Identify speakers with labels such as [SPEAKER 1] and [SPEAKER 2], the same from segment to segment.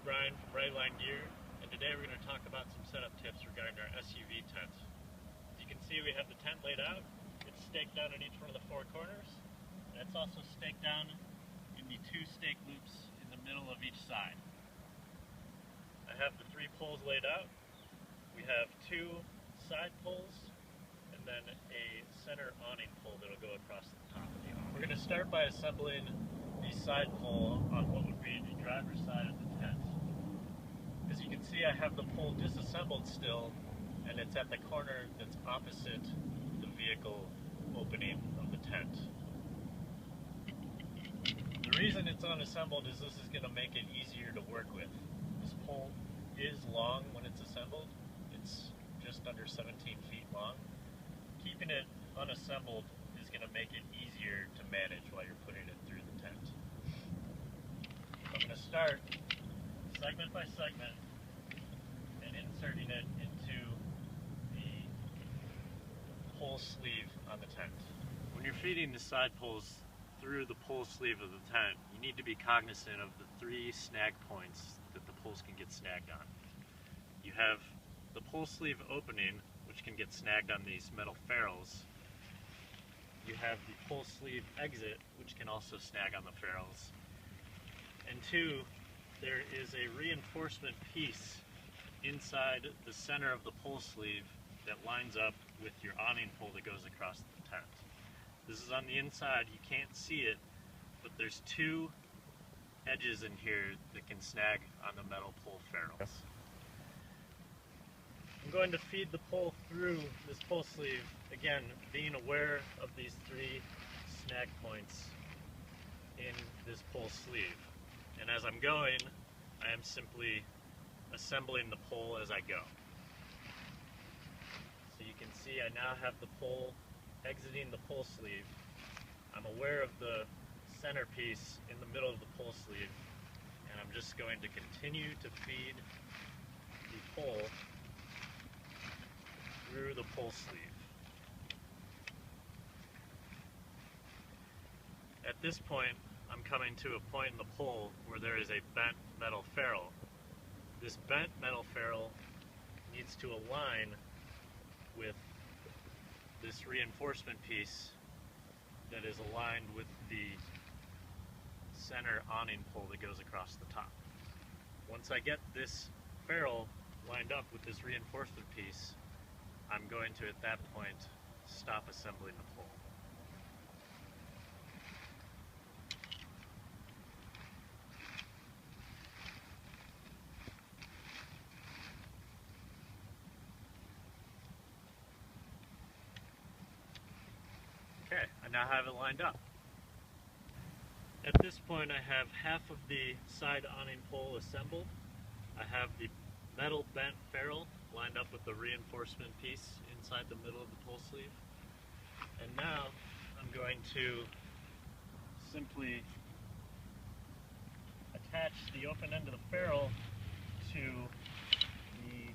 [SPEAKER 1] Brian from Rightline Gear, and today we're going to talk about some setup tips regarding our SUV tent. As you can see, we have the tent laid out. It's staked down in each one of the four corners, and it's also staked down in the two stake loops in the middle of each side. I have the three poles laid out. We have two side poles, and then a center awning pole that'll go across the top of the awning. We're going to start by assembling the side pole on what would be the driver's side of the tent. As you can see, I have the pole disassembled still, and it's at the corner that's opposite the vehicle opening of the tent. The reason it's unassembled is this is going to make it easier to work with. This pole is long when it's assembled. It's just under 17 feet long. Keeping it unassembled is going to make it easier to manage while you're putting it through the tent. I'm going to start segment by segment and inserting it into the pole sleeve on the tent. When you're feeding the side poles through the pole sleeve of the tent, you need to be cognizant of the three snag points that the poles can get snagged on. You have the pole sleeve opening, which can get snagged on these metal ferrules. You have the pole sleeve exit, which can also snag on the ferrules. And two, there is a reinforcement piece inside the center of the pole sleeve that lines up with your awning pole that goes across the tent. This is on the inside, you can't see it, but there's two edges in here that can snag on the metal pole ferrules. I'm going to feed the pole through this pole sleeve, again, being aware of these three snag points in this pole sleeve. And as I'm going, I am simply assembling the pole as I go. So you can see I now have the pole exiting the pole sleeve. I'm aware of the centerpiece in the middle of the pole sleeve, and I'm just going to continue to feed the pole through the pole sleeve. At this point, I'm coming to a point in the pole where there is a bent metal ferrule. This bent metal ferrule needs to align with this reinforcement piece that is aligned with the center awning pole that goes across the top. Once I get this ferrule lined up with this reinforcement piece, I'm going to, at that point, stop assembling the pole. Okay, I now have it lined up. At this point, I have half of the side awning pole assembled. I have the metal bent ferrule lined up with the reinforcement piece inside the middle of the pole sleeve. And now I'm going to simply attach the open end of the ferrule to the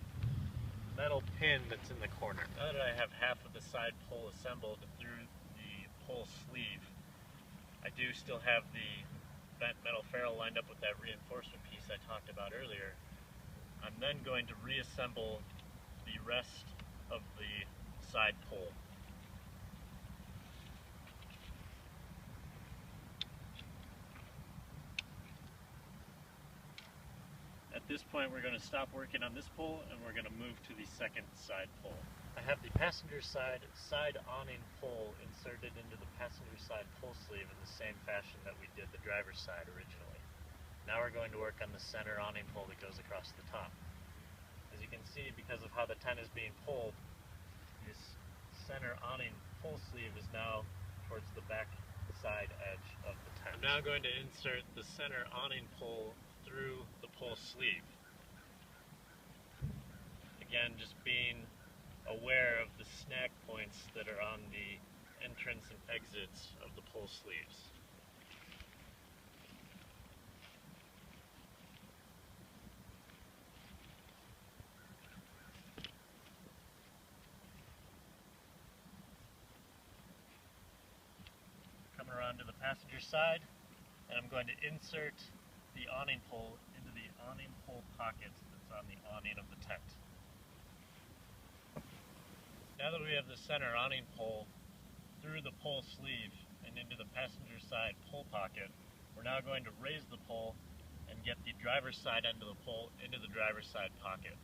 [SPEAKER 1] metal pin that's in the corner. Now that I have half of the side pole assembled through the pole sleeve, I do still have the bent metal ferrule lined up with that reinforcement piece I talked about earlier. I'm then going to reassemble the rest of the side pole. At this point, we're going to stop working on this pole and we're going to move to the second side pole. I have the passenger side awning pole inserted into the passenger side pole sleeve in the same fashion that we did the driver's side originally. Now we're going to work on the center awning pole that goes across the top. As you can see, because of how the tent is being pulled, this center awning pole sleeve is now towards the back side edge of the tent. I'm now going to insert the center awning pole through the pole sleeve. Again, just being aware of the snag points that are on the entrance and exits of the pole sleeves. Coming around to the passenger side, and I'm going to insert the awning pole into the awning pocket that's on the awning of the tent. Now that we have the center awning pole through the pole sleeve and into the passenger side pole pocket, we're now going to raise the pole and get the driver's side end of the pole into the driver's side pocket.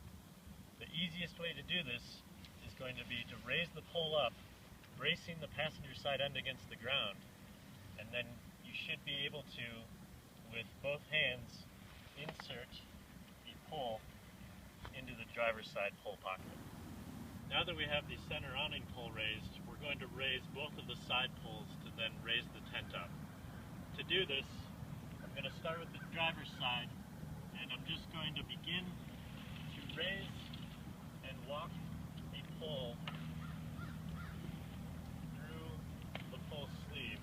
[SPEAKER 1] The easiest way to do this is going to be to raise the pole up, bracing the passenger side end against the ground, and then you should be able to, with both hands, insert the pole into the driver's side pole pocket. Now that we have the center awning pole raised, we're going to raise both of the side poles to then raise the tent up. To do this, I'm going to start with the driver's side, and I'm just going to begin to raise and walk the pole through the pole sleeve.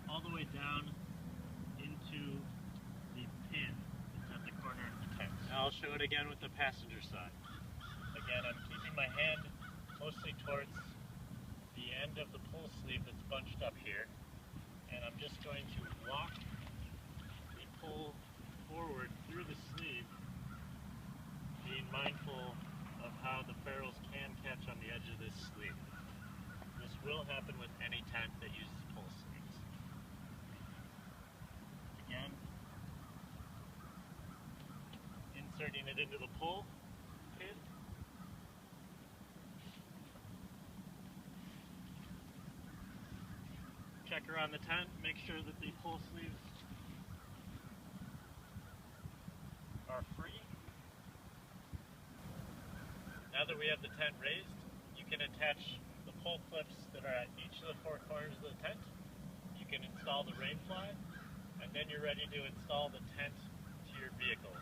[SPEAKER 1] All the way down into the pin that's at the corner of the tent. Now I'll show it again with the passenger side. Again, I'm keeping my hand mostly towards the end of the pole sleeve that's bunched up here, and I'm just going to walk the pole forward through the sleeve, being mindful of how the ferrules can catch on the edge of this sleeve. This will happen with any tent that uses pole sleeves. Again, inserting it into the pole pin. Check around the tent, make sure that the pole sleeves are free. Now that we have the tent raised, you can attach the pole clips that are at each of the four corners of the tent. You can install the rain fly, and then you're ready to install the tent to your vehicle.